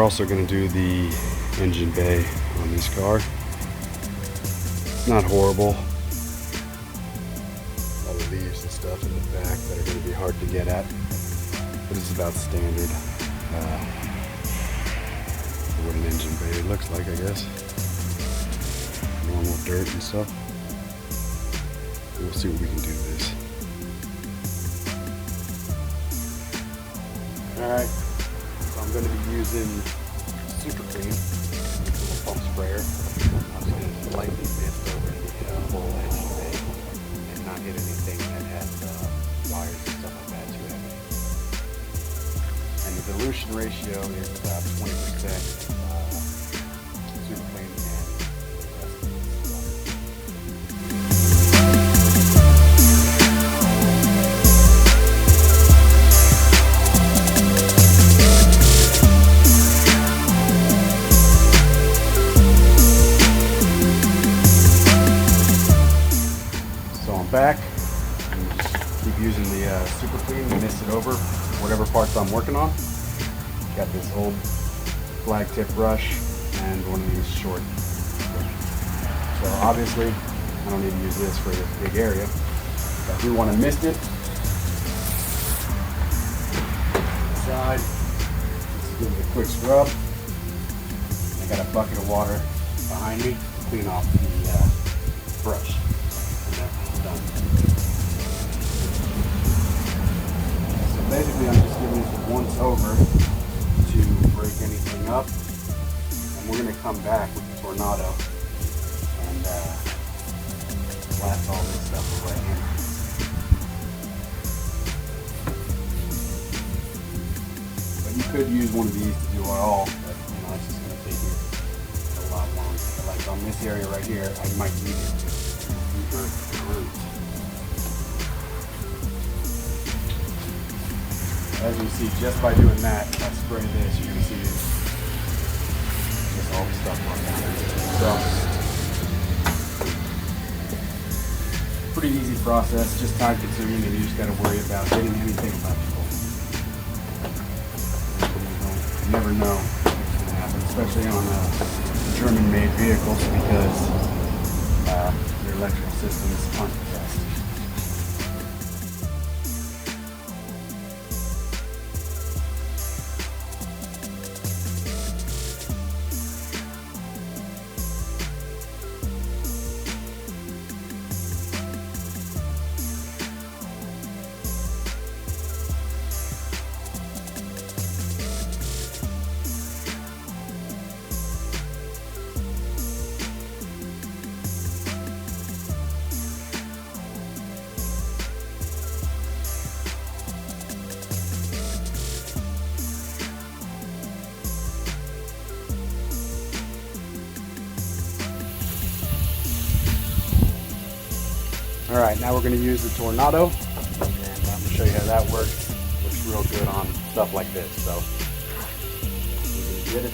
also going to do the engine bay on this car. It's not horrible. All the leaves and stuff in the back that are going to be hard to get at, but it's about standard for what an engine bay looks like, I guess. Normal dirt and stuff. We'll see what we can do with this. Alright, so I'm going to be using Super Clean, this little pump sprayer. I'm just going to lightly mist over the whole engine bay and not hit anything that has wires and stuff like that too heavy. And the dilution ratio is about 20% Super Clean and the rest is water. Back and just keep using the Super Clean to mist it over whatever parts I'm working on. Got this old flag tip brush and one of these short brushes. So obviously I don't need to use this for this big area, but I do want to mist it. Side, just give it a quick scrub. I got a bucket of water behind me to clean off the brush. Done. So basically I'm just giving this a once over to break anything up, and we're going to come back with the Tornado and blast all this stuff away. But you could use one of these to do it all, but you know, it's just going to take you a lot longer. But like on this area right here, I might need it. As you see, just by doing that, if I spray this, you're going to see just all the stuff on there. So, pretty easy process, just time consuming, and you just got to worry about hitting anything electrical. You never know what's going to happen, especially on German-made vehicles, because their electrical systems aren't the best. Alright, now we're going to use the Tornado, and I'm going to show you how that works. Looks real good on stuff like this, so we're going to get it.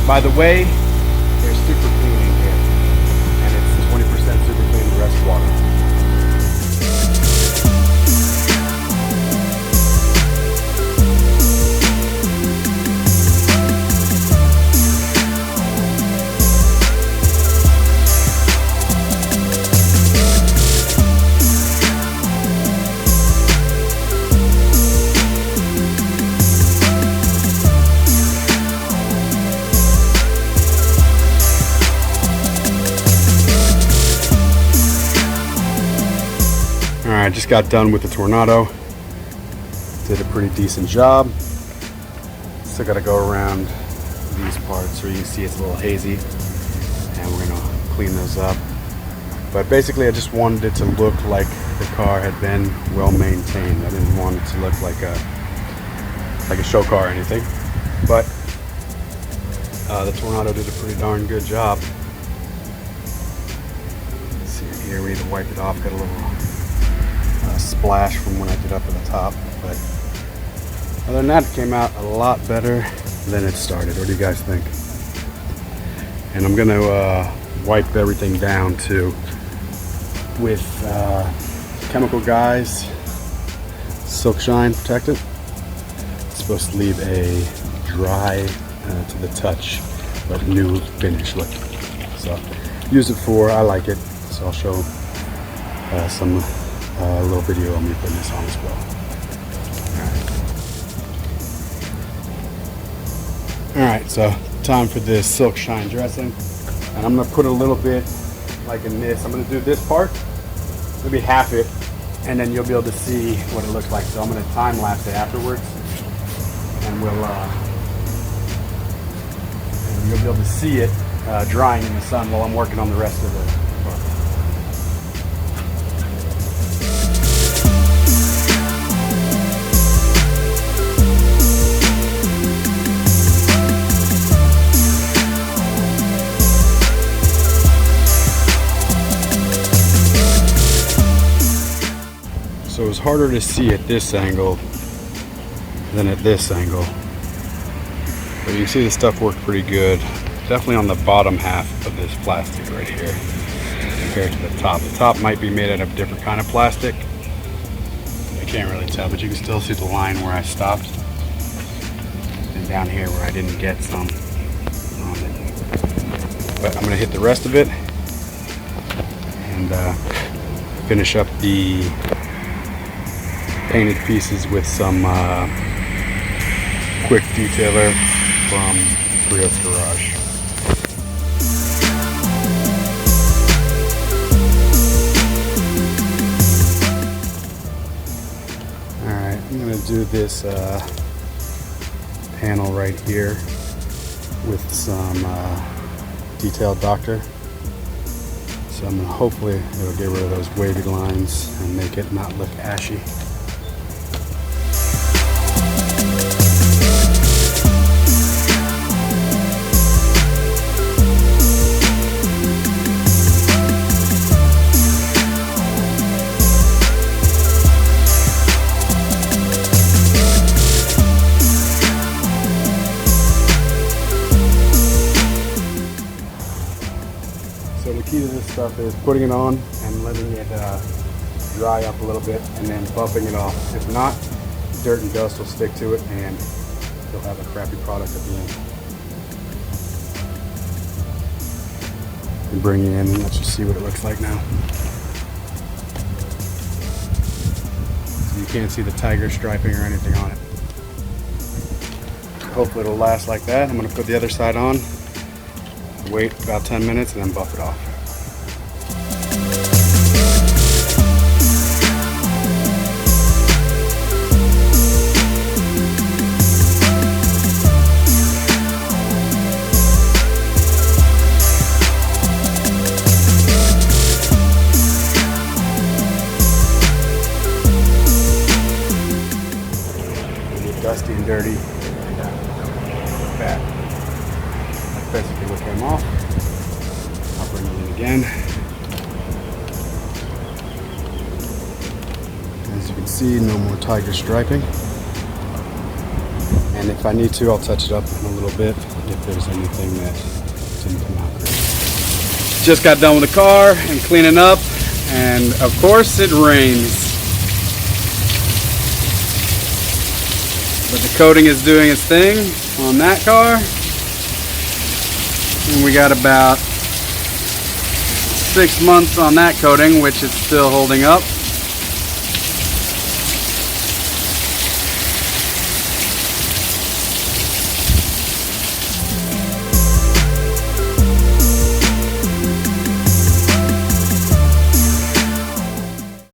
By the way, there's Super Clean in here, and it's 20% Super Clean, the rest water. I just got done with the Tornado. Did a pretty decent job. Still got to go around these parts where you can see it's a little hazy, and we're gonna clean those up. But basically I just wanted it to look like the car had been well maintained. I didn't want it to look like a show car or anything. But the Tornado did a pretty darn good job. Let's see here, we need to wipe it off. Got a little splash from when I did up at the top. But other than that, it came out a lot better than it started. What do you guys think? And I'm gonna wipe everything down too with Chemical Guys Silk Shine Protectant. It's supposed to leave a dry to the touch but new finish look. So use it for, I like it, so I'll show some little video of me putting this on as well. Alright, so time for this Silk Shine dressing, and I'm going to put a little bit like in this. I'm going to do this part, maybe half it, and then you'll be able to see what it looks like. So I'm going to time lapse it afterwards, and you'll be able to see it drying in the sun while I'm working on the rest of the part. So it was harder to see at this angle than at this angle. But you can see the stuff worked pretty good. Definitely on the bottom half of this plastic right here compared to the top. The top might be made out of a different kind of plastic. I can't really tell, but you can still see the line where I stopped. And down here where I didn't get some on it. But I'm gonna hit the rest of it and finish up the painted pieces with some quick detailer from Toyota's Garage. Alright, I'm going to do this panel right here with some detail doctor. So I'm going to hopefully it'll get rid of those wavy lines and make it not look ashy. So the key to this stuff is putting it on and letting it dry up a little bit and then buffing it off. If not, dirt and dust will stick to it and you'll have a crappy product at the end. And bring it in and let's just see what it looks like now. So you can't see the tiger striping or anything on it. Hopefully it'll last like that. I'm going to put the other side on. Wait about 10 minutes and then buff it off. It'll get dusty and dirty and bad. Basically what came off. I'll bring it in again. As you can see, no more tiger striping. And if I need to, I'll touch it up in a little bit if there's anything that didn't come out great. Just got done with the car and cleaning up, and of course it rains. But the coating is doing its thing on that car. And we got about 6 months on that coating, which is still holding up.